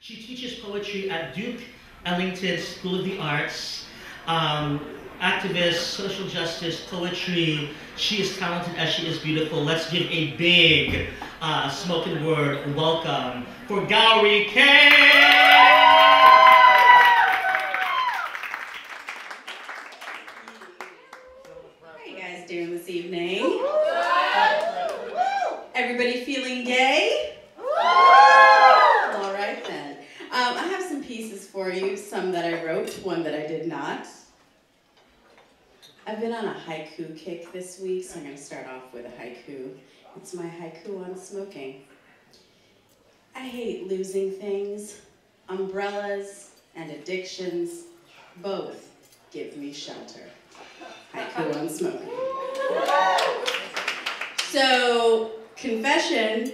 She teaches poetry at Duke Ellington School of the Arts. Activist, social justice, poetry. She is talented as she is beautiful. Let's give a big spoken word welcome for Gowri K. How are you guys doing this evening? Everybody feeling gay? All right then. I have some pieces for you, some that I wrote, one that I did not. I've been on a haiku kick this week, so I'm going to start off with a haiku. It's my haiku on smoking. I hate losing things. Umbrellas and addictions both give me shelter. Haiku on smoking. So, confession,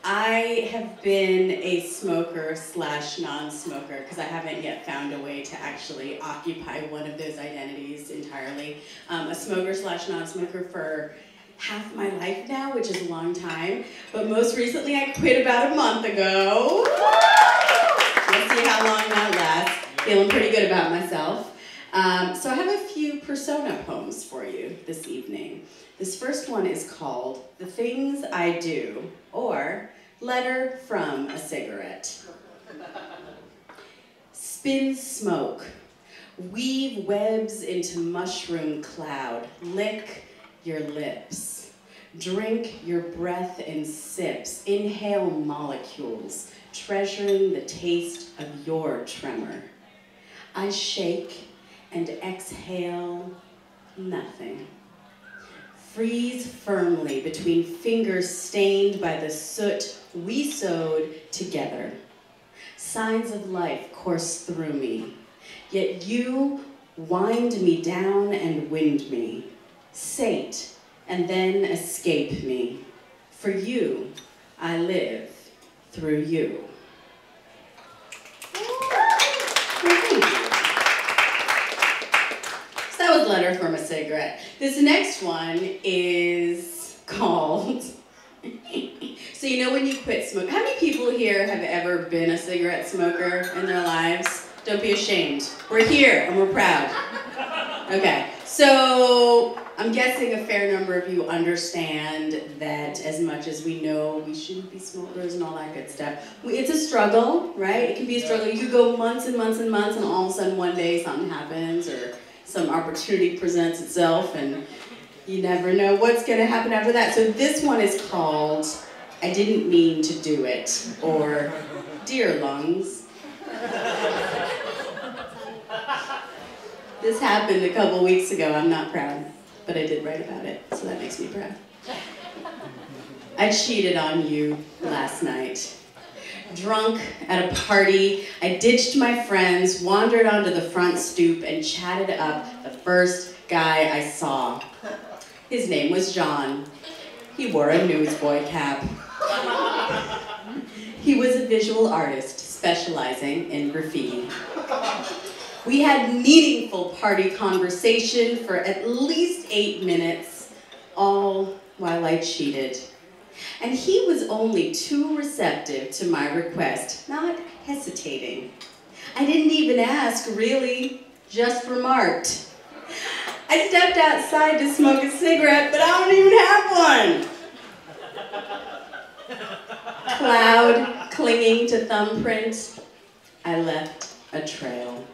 I have been a smoker / non-smoker because I haven't yet found a way to actually occupy one of those identities entirely. A smoker / non-smoker for half my life now, which is a long time. But most recently I quit about a month ago. We'll see how long that lasts. Feeling pretty good about myself. So I have a few persona poems for you this evening. This first one is called The Things I Do, or Letter from a Cigarette. Spin smoke, weave webs into mushroom cloud, lick your lips, drink your breath in sips, inhale molecules, treasuring the taste of your tremor. I shake and exhale nothing. Freeze firmly between fingers stained by the soot we sewed together. Signs of life course through me, yet you wind me down and wind me, sate and then escape me. For you, I live through you. That was Letter from a Cigarette. This next one is called, so you know when you quit smoking, how many people here have ever been a cigarette smoker in their lives? Don't be ashamed. We're here and we're proud. Okay, so I'm guessing a fair number of you understand that as much as we know we shouldn't be smokers and all that good stuff, it's a struggle, right? It can be a struggle. You could go months and months and months and all of a sudden one day something happens or some opportunity presents itself and you never know what's going to happen after that. So this one is called I Didn't Mean to Do It, or Dear Lungs. This happened a couple weeks ago. I'm not proud, but I did write about it, so that makes me proud. I cheated on you last night. Drunk at a party, I ditched my friends, wandered onto the front stoop, and chatted up the first guy I saw. His name was John. He wore a newsboy cap. He was a visual artist specializing in graffiti. We had meaningful party conversation for at least 8 minutes, all while I cheated. And he was only too receptive to my request, not hesitating. I didn't even ask, really, just remarked. I stepped outside to smoke a cigarette, but I don't even have one. Cloud clinging to thumbprint, I left a trail.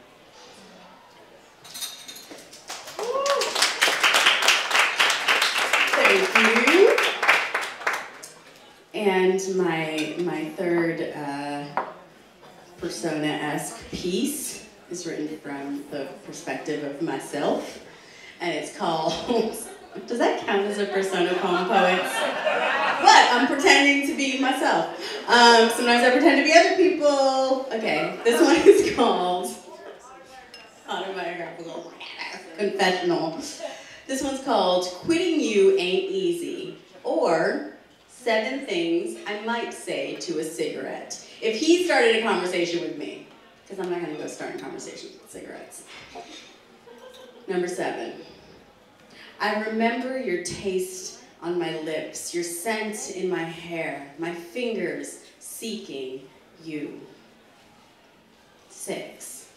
Thank you. And my third persona-esque piece is written from the perspective of myself, and it's called, does that count as a persona poem, poets? But I'm pretending to be myself. Sometimes I pretend to be other people. Okay, this one is called Autobiographical, confessional. This one's called Quitting You Ain't Easy, or 7 Things I Might Say to a Cigarette. If he started a conversation with me, because I'm not going to go starting conversations with cigarettes. Number 7. I remember your taste on my lips, your scent in my hair, my fingers seeking you. 6.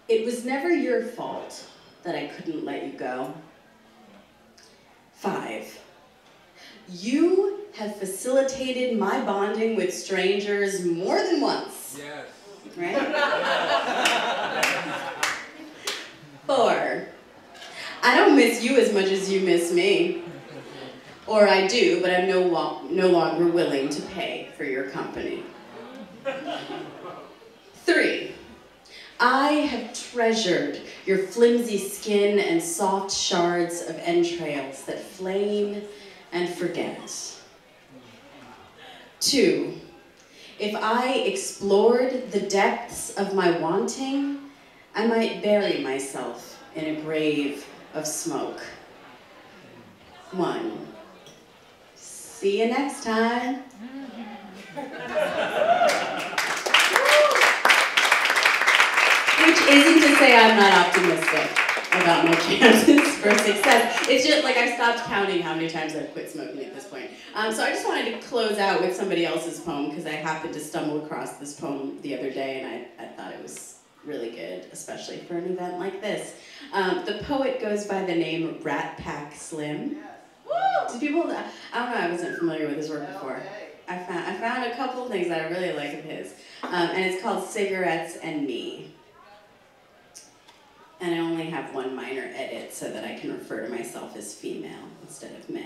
It was never your fault that I couldn't let you go. 5. You have facilitated my bonding with strangers more than once. Yes. Right? 4. I don't miss you as much as you miss me. Or I do, but I'm no longer willing to pay for your company. 3. I have treasured your flimsy skin and soft shards of entrails that flame and forget. 2. If I explored the depths of my wanting, I might bury myself in a grave of smoke. 1. See you next time. Which isn't to say I'm not optimistic about my chances for success. It's just like I've stopped counting how many times I've quit smoking at this point. So I just wanted to close out with somebody else's poem because I happened to stumble across this poem the other day and I thought it was really good, especially for an event like this. The poet goes by the name Rat Pack Slim. Do people, I don't know, I wasn't familiar with his work before. I found a couple things that I really like of his. And it's called Cigarettes and Me. And I only have one minor edit so that I can refer to myself as female instead of male.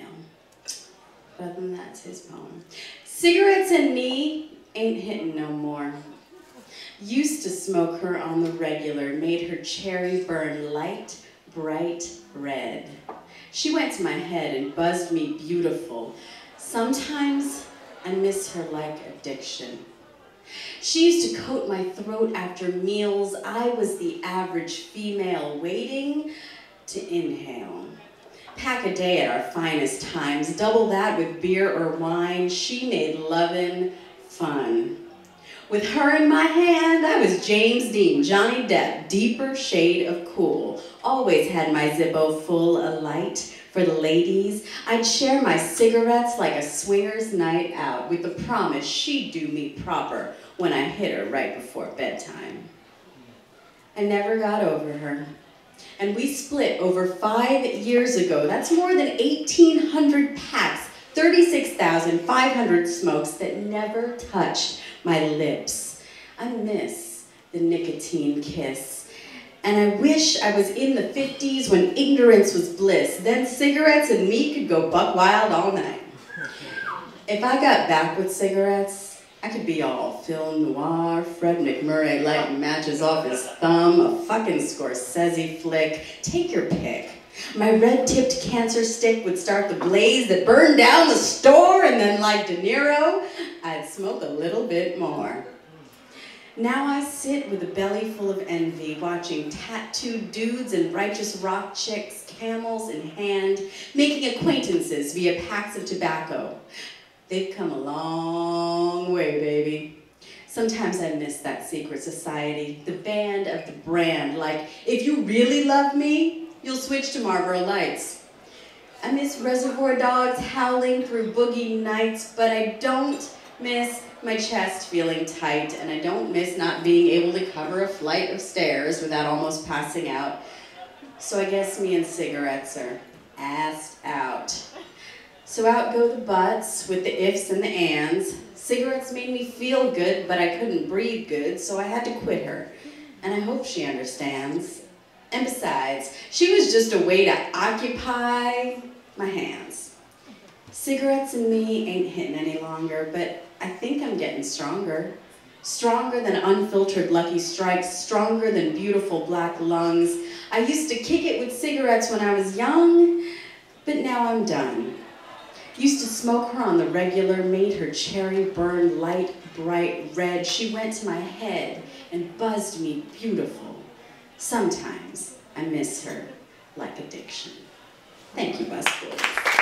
But other than that, it's his poem. Cigarettes and me ain't hitting no more. Used to smoke her on the regular, made her cherry burn light, bright red. She went to my head and buzzed me beautiful. Sometimes I miss her like addiction. She used to coat my throat after meals. I was the average female waiting to inhale. Pack a day at our finest times, double that with beer or wine. She made lovin' fun. With her in my hand, I was James Dean, Johnny Depp, deeper shade of cool. Always had my Zippo full of light for the ladies. I'd share my cigarettes like a swinger's night out with the promise she'd do me proper when I hit her right before bedtime. I never got over her. And we split over 5 years ago. That's more than 1,800 packs, 36,500 smokes that never touched my lips. I miss the nicotine kiss. And I wish I was in the 50s when ignorance was bliss. Then cigarettes and me could go buck wild all night. If I got back with cigarettes, I could be all film noir, Fred McMurray lighting matches off his thumb, a fucking Scorsese flick, take your pick. My red-tipped cancer stick would start the blaze that burned down the store, and then like De Niro, I'd smoke a little bit more. Now I sit with a belly full of envy, watching tattooed dudes and righteous rock chicks, camels in hand, making acquaintances via packs of tobacco. They've come a long way, baby. Sometimes I miss that secret society, the band of the brand, like, if you really love me, you'll switch to Marlboro Lights. I miss Reservoir Dogs howling through boogie nights, but I don't miss my chest feeling tight, and I don't miss not being able to cover a flight of stairs without almost passing out. So I guess me and cigarettes are assed out. So out go the buts with the ifs and the ands. Cigarettes made me feel good, but I couldn't breathe good, so I had to quit her. And I hope she understands. And besides, she was just a way to occupy my hands. Cigarettes and me ain't hitting any longer, but I think I'm getting stronger. Stronger than unfiltered Lucky Strikes, stronger than beautiful black lungs. I used to kick it with cigarettes when I was young, but now I'm done. Used to smoke her on the regular, made her cherry burn light, bright red. She went to my head and buzzed me beautiful. Sometimes I miss her like addiction. Thank you, busboys.